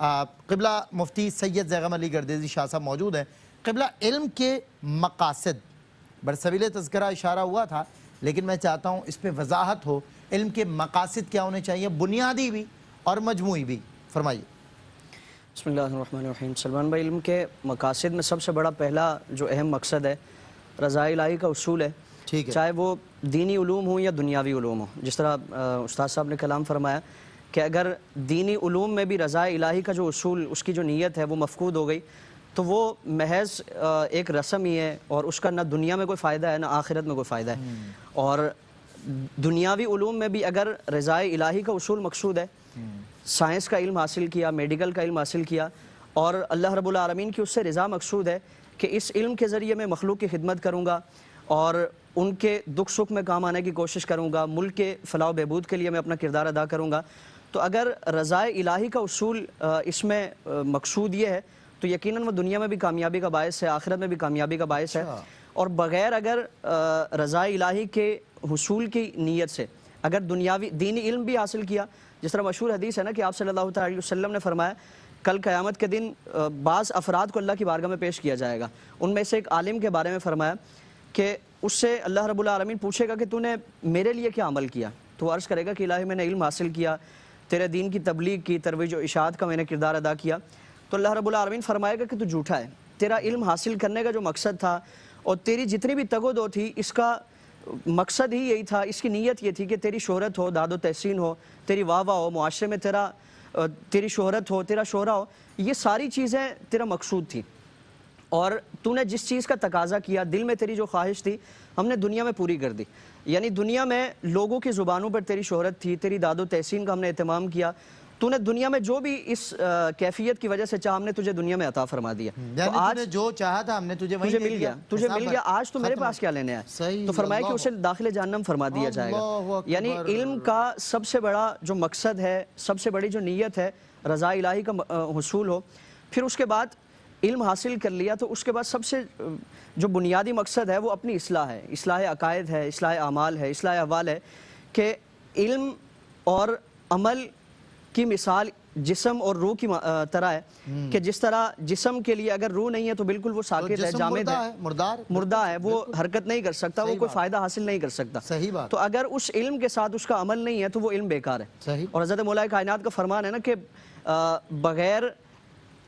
قبلہ مفتی سید زیغم علی گردیزی شاہ صاحب موجود ہیں۔ قبلہ علم کے مقاصد برسبیل تذکرہ اشارہ ہوا تھا، لیکن میں چاہتا ہوں اس پہ وضاحت ہو، علم کے مقاصد کیا ہونے چاہیے، بنیادی بھی اور مجموعی بھی، فرمائیے۔ بسم اللہ الرحمن الرحیم۔ سلمان بھائی، علم کے مقاصد میں سب سے بڑا پہلا جو اہم مقصد ہے رضا الہی کا اصول ہے، چاہے وہ دینی علوم ہوں یا دنیاوی علوم ہوں۔ جس طرح استاد صاحب نے کلام فرمایا کہ اگر دینی علوم میں بھی رضا الہی کا جو اصول، اس کی جو نیت ہے وہ مفقود ہو گئی تو وہ محض ایک رسم ہی ہے، اور اس کا نہ دنیا میں کوئی فائدہ ہے نہ آخرت میں کوئی فائدہ ہے۔ اور دنیاوی علوم میں بھی اگر رضا الہی کا اصول مقصود ہے، سائنس کا علم حاصل کیا، میڈیکل کا علم حاصل کیا، اور اللہ رب العالمین کی اس سے رضا مقصود ہے کہ اس علم کے ذریعے میں مخلوق کی خدمت کروں گا اور ان کے دکھ سکھ میں کام آنے کی کوشش کروں گا، ملک کے فلاح و بہبود کے لیے میں اپنا کردار ادا کروں گا، تو اگر رضا الہی کا اصول اس میں مقصود یہ ہے تو یقیناً وہ دنیا میں بھی کامیابی کا باعث ہے، آخرت میں بھی کامیابی کا باعث ہے۔ اور بغیر اگر رضا الہی کے حصول کی نیت سے اگر دنیاوی دینی علم بھی حاصل کیا، جس طرح مشہور حدیث ہے نا کہ آپ صلی اللہ علیہ وسلم نے فرمایا کل قیامت کے دن بعض افراد کو اللہ کی بارگاہ میں پیش کیا جائے گا، ان میں سے ایک عالم کے بارے میں فرمایا کہ اس سے اللہ رب العالمین پوچھے گا کہ تو نے میرے لیے کیا عمل کیا، تو وہ عرض کرے گا کہ الہی میں نے علم حاصل کیا، تیرے دین کی تبلیغ کی، ترویج و اشاعت کا میں نے کردار ادا کیا، تو اللہ رب العالمین فرمائے گا کہ تو جھوٹا ہے، تیرا علم حاصل کرنے کا جو مقصد تھا اور تیری جتنی بھی تگ و دو تھی اس کا مقصد ہی یہی تھا، اس کی نیت یہ تھی کہ تیری شہرت ہو، داد و تحسین ہو، تیری واہ واہ ہو، معاشرے میں تیری شہرت ہو، تیرا شہرہ ہو، یہ ساری چیزیں تیرا مقصود تھی، اور تو نے جس چیز کا تقاضا کیا، دل میں تیری جو خواہش تھی ہم نے دنیا میں پوری کر دی۔ یعنی دنیا میں لوگوں کی زبانوں پر تیری شہرت تھی، تیری داد و تحسین کا ہم نے اہتمام کیا، تو نے دنیا میں جو بھی اس کیفیت کی وجہ سے چاہا ہم نے تجھے دنیا میں عطا فرما دیا، یعنی تو نے جو چاہا تھا ہم نے تجھے وہی مل گیا، تجھے مل گیا، آج تو میرے پاس کیا لینے ہے، تو فرمایا کہ اسے داخل جہنم فرما دیا جائے گا۔ یعنی علم کا سب سے بڑا جو مقصد ہے، سب سے بڑی جو نیت ہے رضا الہی کا حصول ہو۔ پھر اس کے بعد علم حاصل کر لیا تو اس کے بعد سب سے جو بنیادی مقصد ہے وہ اپنی اصلاح ہے، اصلاح عقائد ہے، اصلاح اعمال ہے، اصلاح احوال ہے، کہ علم اور عمل کی مثال جسم اور روح کی طرح ہے کہ جس طرح جسم کے لیے اگر روح نہیں ہے تو بالکل وہ ساکت ہے، جامد ہے، مردہ ہے، وہ حرکت نہیں کر سکتا، وہ کوئی فائدہ حاصل نہیں کر سکتا۔ تو اگر اس علم کے ساتھ اس کا عمل نہیں ہے تو وہ علم بیکار ہے۔ اور حضرت مولا کائنات کا فرمان ہے نا کہ بغیر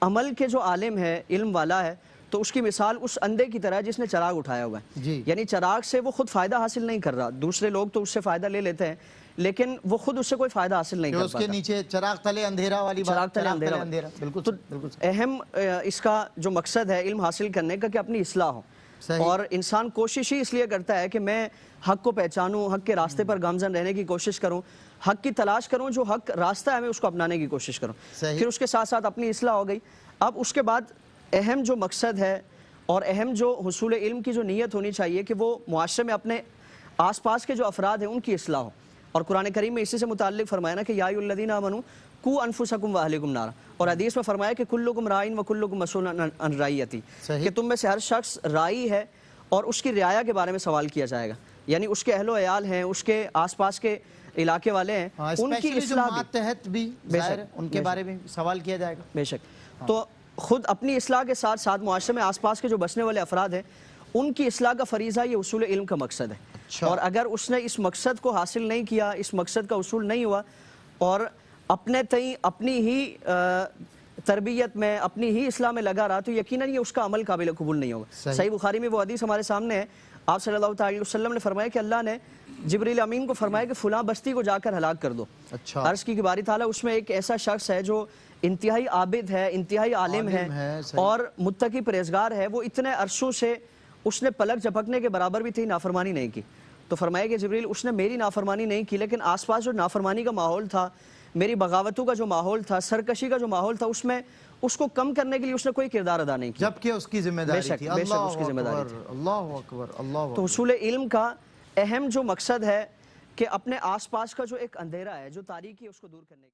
عمل کے جو عالم ہے، علم والا ہے، تو اس کی مثال اس اندھے کی طرح ہے جس نے چراغ اٹھایا ہوا ہے۔ یعنی چراغ سے وہ خود فائدہ حاصل نہیں کر رہا، دوسرے لوگ تو اس سے فائدہ لے لیتے ہیں لیکن وہ خود اس سے کوئی فائدہ حاصل نہیں کر پاتا۔ اس کے نیچے چراغ تلے اندھیرا والی بات، چراغ تلے اندھیرا، تو اہم اس کا جو مقصد ہے علم حاصل کرنے کا کہ اپنی اصلاح ہو، اور انسان کوشش ہی اس لیے کرتا ہے کہ میں حق کو پہچانوں، حق کے راستے پر گامزن رہنے کی کوشش کروں، حق کی تلاش کروں، جو حق راستہ ہے میں اس کو اپنانے کی کوشش کروں۔ پھر اس کے ساتھ ساتھ اپنی اصلاح ہو گئی۔ اب اس کے بعد اہم جو مقصد ہے اور اہم جو حصول علم کی جو نیت ہونی چاہیے کہ وہ معاشرے میں اپنے آس پاس کے جو افراد ہیں ان کی اصلاح ہو۔ اور قرآن کریم میں اسی سے متعلق فرمایا نا کہ یا ایھا الذین آمنوا قوا انفسکم واہلکم نارا، اور حدیث میں فرمایا کہ کلکم راعٍ وکلکم مسئول عن رعیتہ، کہ تم میں سے ہر شخص راعی ہے اور اس کی رعایا کے بارے میں سوال کیا جائے گا، یعنی اس کے اہل و عیال ہیں، اس کے آس پاس کے علاقے والے ہیں، ان کی اصلاح ماتحت بھی ان کے بارے میں سوال کیا جائے گا۔ بے شک، تو خود اپنی اصلاح کے ساتھ ساتھ معاشرے میں آس پاس کے جو بسنے والے افراد ہیں ان کی اصلاح کا فریضہ یہ اصول علم کا مقصد ہے۔ اور اگر اس نے اس مقصد کو حاصل نہیں کیا، اس مقصد کا اصول نہیں ہوا اور اپنے تئیں اپنی ہی تربیت میں، اپنی ہی اصلاح میں لگا رہا تو یقیناً یہ اس کا عمل قابل قبول نہیں ہوگا۔ صحیح بخاری میں وہ حدیث ہمارے سامنے ہے، آپ صلی اللہ علیہ وسلم نے فرمایا کہ اللہ نے جبریل امین کو فرمایا کہ فلاں بستی کو جا کر ہلاک کر دو۔ عرض کی کہ باری تعالیٰ اس میں ایک ایسا شخص ہے جو انتہائی عابد ہے، انتہائی عالم ہے اور متقی پرہیزگار ہے، وہ اتنے عرصوں سے اس نے پلک جھپکنے کے برابر بھی تھی نافرمانی نہیں کی، تو فرمایا کہ جبریل اس نے میری نافرمانی نہیں کی لیکن آس پاس جو نافرمانی کا ماحول تھا، میری بغاوتوں کا جو ماحول تھا، سرکشی کا جو ماحول تھا، اس میں اس کو کم کرنے کے لیے اس نے کوئی کردار ادا نہیں کیا، جبکہ اس کی ذمہ داری تھی۔ بے شک اس کی ذمہ داری تھی۔ اللہ اکبر، اللہ اکبر۔ تو حصول علم کا اہم جو مقصد ہے کہ اپنے آس پاس کا جو ایک اندھیرا ہے، جو تاریکی ہے، اس کو دور کرنے کی